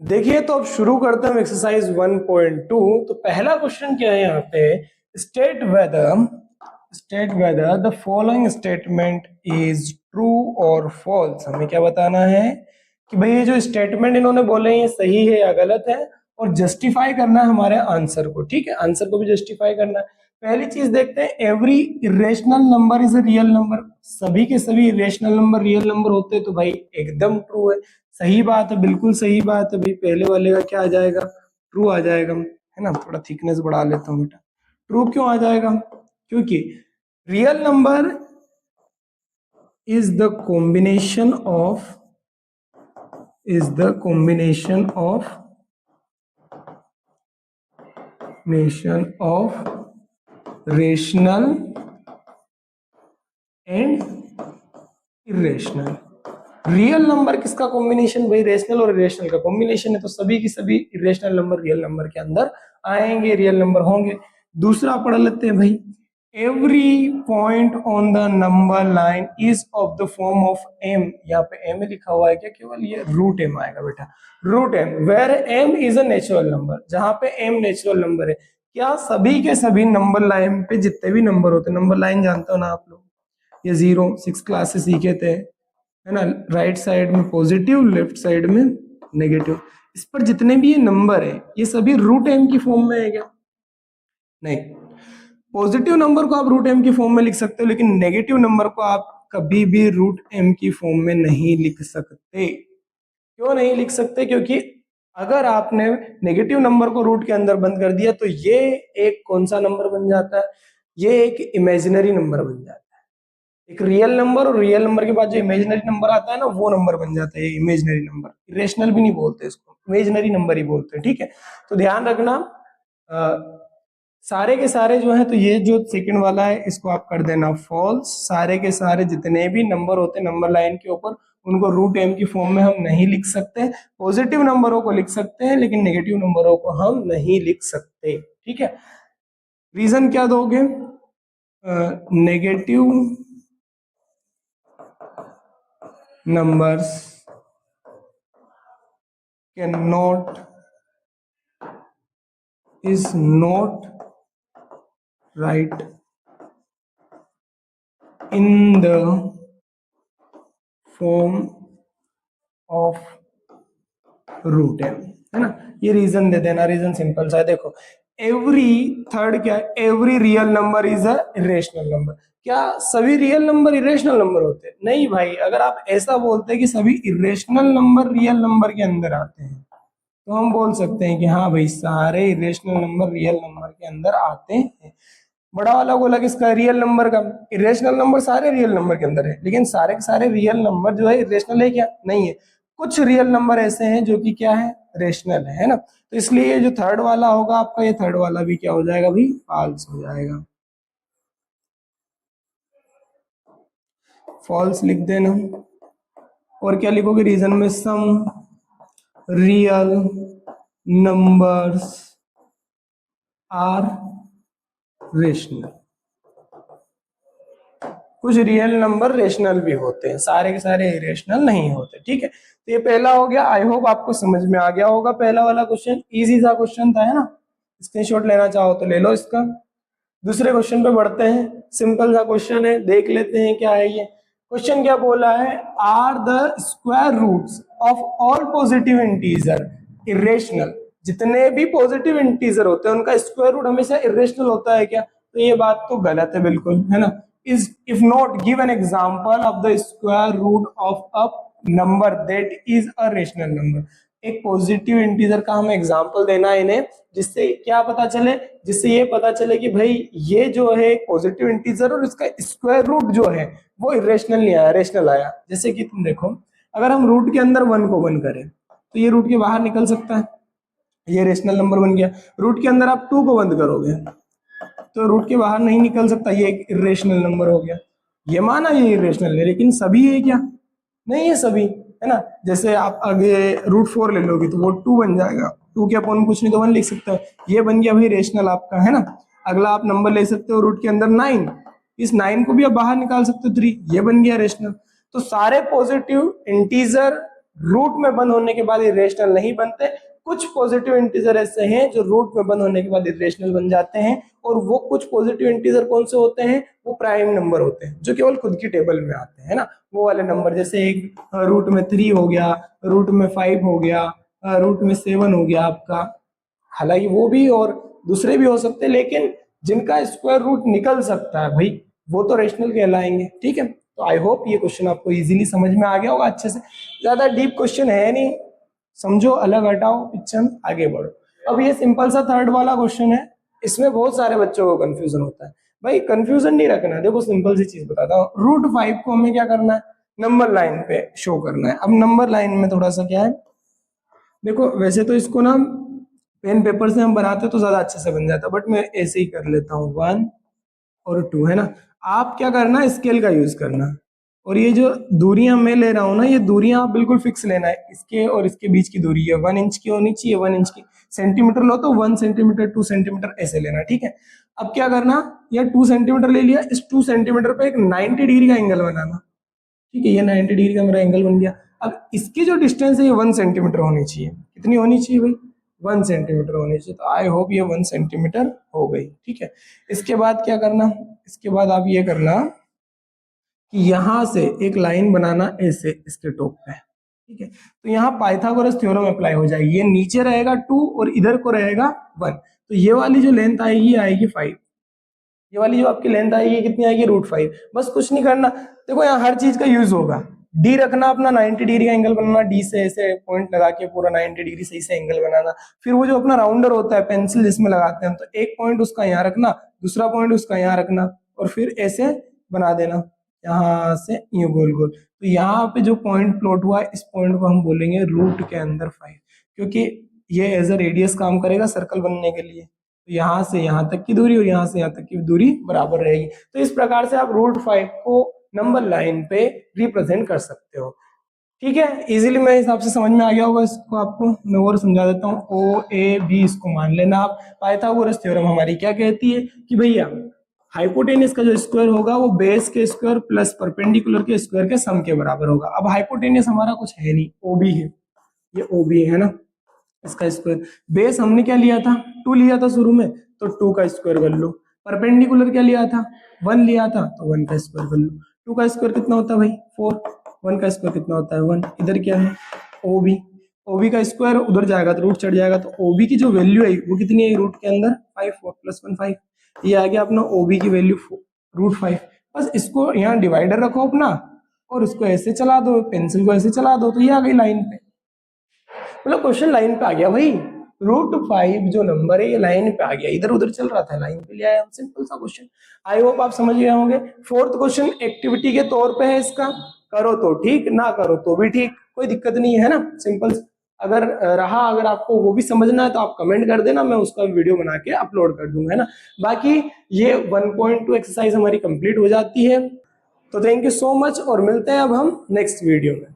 देखिए तो अब शुरू करते हैं एक्सरसाइज 1.2। तो पहला क्वेश्चन क्या है यहाँ पे, state whether the following statement is true और फॉल्स। हमें क्या बताना है कि भाई ये जो स्टेटमेंट इन्होंने बोले ये सही है या गलत है, और जस्टिफाई करना है हमारे आंसर को। ठीक है, आंसर को भी जस्टिफाई करना है। पहली चीज देखते हैं, every irrational number is a real number. सभी के सभी इरेशनल नंबर रियल नंबर होते हैं, तो भाई एकदम ट्रू है, सही बात है, बिल्कुल सही बात है। भाई पहले वाले का क्या आ जाएगा, ट्रू आ जाएगा, है ना। थोड़ा थिकनेस बढ़ा लेता हूँ बेटा। ट्रू क्यों आ जाएगा, क्योंकि real number is the combination of rational and irrational. Real number किसका कॉम्बिनेशन, भाई रेशनल और इरेशनल का कॉम्बिनेशन है, तो सभी की सभी इरेशनल नंबर रियल नंबर के अंदर आएंगे, रियल नंबर होंगे। दूसरा पढ़ लेते हैं भाई, every point on the number line is of the form of M. यहाँ पे एम लिखा हुआ है क्या, केवल ये रूट एम आएगा बेटा, root M, where M is a natural number. जहां पे एम नेचुरल नंबर है, क्या सभी के सभी नंबर लाइन पे जितने भी नंबर होते हैं, नंबर लाइन जानते हो ना आप लोग, ये 0 6 क्लास से सीखे थे, है ना। राइट साइड में पॉजिटिव, लेफ्ट साइड में नेगेटिव। इस पर जितने भी ये नंबर है ये सभी रूट एम की फॉर्म में है क्या, नहीं। पॉजिटिव नंबर को आप रूट एम की फॉर्म में लिख सकते हो, लेकिन नेगेटिव नंबर को आप कभी भी रूट एम की फॉर्म में नहीं लिख सकते। क्यों नहीं लिख सकते, क्योंकि अगर आपने नेगेटिव नंबर को रूट के अंदर बंद कर दिया तो ये एक कौन सा नंबर बन जाता है, ये एक इमेजिनरी नंबर बन जाता है। एक रियल नंबर और रियल नंबर के बाद जो इमेजिनरी नंबर आता है ना, वो नंबर बन जाता है इमेजिनरी नंबर। इरेशनल भी नहीं बोलते इसको, इमेजिनरी नंबर ही बोलते हैं। ठीक है, तो ध्यान रखना, सारे के सारे जो है, तो ये जो सेकंड वाला है इसको आप कर देना फॉल्स। सारे के सारे जितने भी नंबर होते हैं नंबर लाइन के ऊपर, उनको रूट एम की फॉर्म में हम नहीं लिख सकते। पॉजिटिव नंबरों को लिख सकते हैं, लेकिन नेगेटिव नंबरों को हम नहीं लिख सकते। ठीक है, रीजन क्या दोगे, negative numbers is not right in the form of root M, है ना। ये रीजन दे देना, रीजन सिंपल सा है। देखो एवरी थर्ड क्या है, every real number is a irrational number. क्या सभी रियल नंबर इरेशनल नंबर होते हैं, नहीं भाई। अगर आप ऐसा बोलते हैं कि सभी इरेशनल नंबर रियल नंबर के अंदर आते हैं, तो हम बोल सकते हैं कि हाँ भाई सारे इरेशनल नंबर रियल नंबर के अंदर आते हैं। बड़ा वाला बोला किसका, रियल नंबर का। इरेशनल नंबर सारे रियल नंबर के अंदर है, लेकिन सारे के सारे रियल नंबर जो है इरेशनल है क्या, नहीं है। कुछ रियल नंबर ऐसे हैं जो कि क्या है, रेशनल है ना। तो इसलिए जो थर्ड वाला होगा आपका, ये थर्ड वाला भी क्या हो जाएगा भाई, फॉल्स हो जाएगा। फॉल्स लिख देना। और क्या लिखोगे रीजन में, some real numbers are rational. कुछ रियल नंबर रेशनल भी होते हैं, सारे के सारे इरेशनल नहीं होते। ठीक है, तो ये पहला हो गया। आई होप आपको समझ में आ गया होगा पहला वाला क्वेश्चन, इजी सा क्वेश्चन था, है ना। स्क्रीनशॉट लेना चाहो तो ले लो इसका। दूसरे क्वेश्चन पे बढ़ते हैं, सिंपल सा क्वेश्चन है, देख लेते हैं क्या है ये क्वेश्चन। क्या बोला है, are the square roots of all positive integer irrational. जितने भी पॉजिटिव इंटीजर होते हैं उनका स्क्वायर रूट हमेशा इरेशनल होता है क्या, तो ये बात तो गलत है बिल्कुल, है ना। Is if not give an example of the square root of a number that is a rational number. एक पॉजिटिव इंटीजर का हमें एग्जांपल देना है इन्हें, जिससे क्या पता चले, जिससे ये पता चले कि भाई ये जो है पॉजिटिव इंटीजर और इसका स्क्वायर रूट जो है वो इरेशनल नहीं आया, रेशनल आया। जैसे कि तुम देखो, अगर हम रूट के अंदर 1 को 1 करें तो ये रूट के बाहर निकल सकता है, ये रेशनल नंबर बन गया। रूट के अंदर आप 2 को बंद करोगे तो रूट के बाहर नहीं निकल सकता, ये एक इरेशनल नंबर हो गया। ये माना ये इरेशनल है, लेकिन सभी है क्या, नहीं है सभी, है ना। जैसे आप आगे √4 ले लोगे तो वो 2 बन जाएगा, 2 के अपन कुछ नहीं तो 1 लिख सकता है, ये बन गया भाई रेशनल आपका, है ना। अगला आप नंबर ले सकते हो रूट के अंदर 9, इस 9 को भी आप बाहर निकाल सकते हो 3, ये बन गया रेशनल। तो सारे पॉजिटिव इंटीजर रूट में बंद होने के बाद इरेशनल नहीं बनते। कुछ पॉजिटिव इंटीजर ऐसे हैं जो रूट में बंद होने के बाद इरेशनल बन जाते हैं, और वो कुछ पॉजिटिव इंटीजर कौन से होते हैं, वो प्राइम नंबर होते हैं जो केवल खुद की टेबल में आते हैं ना, वो वाले नंबर। जैसे एक रूट में 3 हो गया, रूट में 5 हो गया, रूट में 7 हो गया आपका। हालांकि वो भी और दूसरे भी हो सकते हैं, लेकिन जिनका स्क्वायर रूट निकल सकता है भाई, वो तो रेशनल कहलाएंगे। ठीक है, तो आई होप ये क्वेश्चन आपको इजीली समझ में आ गया होगा अच्छे से। ज्यादा डीप क्वेश्चन है नहीं, समझो, अलग हटाओ, पिक्चर आगे बढ़ो। अब ये सिंपल सा थर्ड वाला क्वेश्चन है, इसमें बहुत सारे बच्चों को कंफ्यूजन होता है। भाई कंफ्यूजन नहीं रखना, देखो सिंपल सी चीज बताता हूँ। √5 को हमें क्या करना है, नंबर लाइन पे शो करना है। अब नंबर लाइन में थोड़ा सा क्या है, देखो वैसे तो इसको ना पेन पेपर से हम बनाते तो ज्यादा अच्छे से बन जाता, बट मैं ऐसे ही कर लेता हूँ, 1 और 2 है ना। आप क्या करना, स्केल का यूज करना, और ये जो दूरियां मैं ले रहा हूँ ना, ये दूरियां आप बिल्कुल फिक्स लेना है। इसके और इसके बीच की दूरी है 1 इंच की होनी चाहिए, 1 इंच की। सेंटीमीटर लो तो 1 सेंटीमीटर, 2 सेंटीमीटर ऐसे लेना, ठीक है। अब क्या करना, ये 2 सेंटीमीटर ले लिया, इस 2 सेंटीमीटर पे एक 90 डिग्री का एंगल बनाना, ठीक है। ये 90 डिग्री का मेरा एंगल बन गया। अब इसकी जो डिस्टेंस है ये 1 सेंटीमीटर होनी चाहिए। कितनी होनी चाहिए भाई, 1 सेंटीमीटर होनी चाहिए। तो आई होप ये 1 सेंटीमीटर हो गई, ठीक है। इसके बाद क्या करना, इसके बाद आप ये करना कि यहां से एक लाइन बनाना ऐसे इसके टॉप पे, ठीक है। तो यहाँ पाइथागोरस थ्योरम अप्लाई हो जाएगी। ये नीचे रहेगा 2 और इधर को रहेगा 1, तो ये वाली जो लेंथ आएगी आएगी 5। ये वाली जो आपकी लेंथ आएगी कितनी आएगी, √5। बस कुछ नहीं करना, देखो यहाँ हर चीज का यूज होगा। डी रखना अपना 90 डिग्री का एंगल बनाना, डी से ऐसे पॉइंट लगा के पूरा 90 डिग्री सही से एंगल बनाना। फिर वो जो अपना राउंडर होता है पेंसिल जिसमें लगाते हैं, तो एक पॉइंट उसका यहाँ रखना, दूसरा पॉइंट उसका यहाँ रखना, और फिर ऐसे बना देना यहाँ से यूं गोल गोल। तो यहाँ पे जो पॉइंट प्लॉट हुआ इस पॉइंट को हम बोलेंगे रूट के अंदर 5, क्योंकि ये एज अ रेडियस काम करेगा सर्कल बनने के लिए। तो यहाँ से यहाँ तक की दूरी और यहाँ से यहाँ तक की दूरी बराबर रहेगी। तो इस प्रकार से आप √5 को नंबर लाइन पे रिप्रेजेंट कर सकते हो, ठीक है। इजीली मेरे हिसाब से समझ में आ गया होगा। इसको आपको मैं और समझा देता हूँ, OAB इसको मान लेना आप। पाइथागोरस थ्योरम हमारी क्या कहती है कि भैया हाइपोटेनियस का जो स्क्वायर होगा वो बेस के स्क्वायर प्लस परपेंडिकुलर के स्क्वायर के सम के बराबर होगा। अब हाइपोटेनियस हमारा कुछ है नहीं, OB है, ये OB है ना, इसका स्क्वायर। बेस हमने क्या लिया था, 2 लिया था शुरू में, तो 2 का स्क्वायर कर लो। परपेंडिकुलर क्या लिया था, 1 लिया था, तो 1 का स्क्वायर कर लो। 2 का स्क्वायर कितना होता है भाई, 4। 1 का स्क्वायर कितना होता है, 1। इधर क्या है, OB। OB का स्क्वायर उधर जाएगा तो रूट चढ़ जाएगा, तो OB की जो वैल्यू है वो कितनी है रूट के अंदर, 5। 4 + 1 5। ये आ गया अपना OB की वैल्यू √5। बस इसको यहाँ डिवाइडर रखो अपना, और उसको ऐसे चला दो, पेंसिल को ऐसे चला दो, तो ये आ गई लाइन पे। मतलब क्वेश्चन लाइन पे आ गया भाई। √5 जो नंबर है ये लाइन पे आ गया, इधर उधर चल रहा था, लाइन पे ले आया हम। सिंपल सा क्वेश्चन, आई होप आप समझ गए होंगे। फोर्थ क्वेश्चन एक्टिविटी के तौर पे है, इसका करो तो ठीक, ना करो तो भी ठीक, कोई दिक्कत नहीं है ना, सिंपल। अगर रहा, अगर आपको वो भी समझना है तो आप कमेंट कर देना, मैं उसका वीडियो बना के अपलोड कर दूंगा, है ना। बाकी ये 1.2 एक्सरसाइज हमारी कंप्लीट हो जाती है। तो थैंक यू सो मच, और मिलते हैं अब हम नेक्स्ट वीडियो में।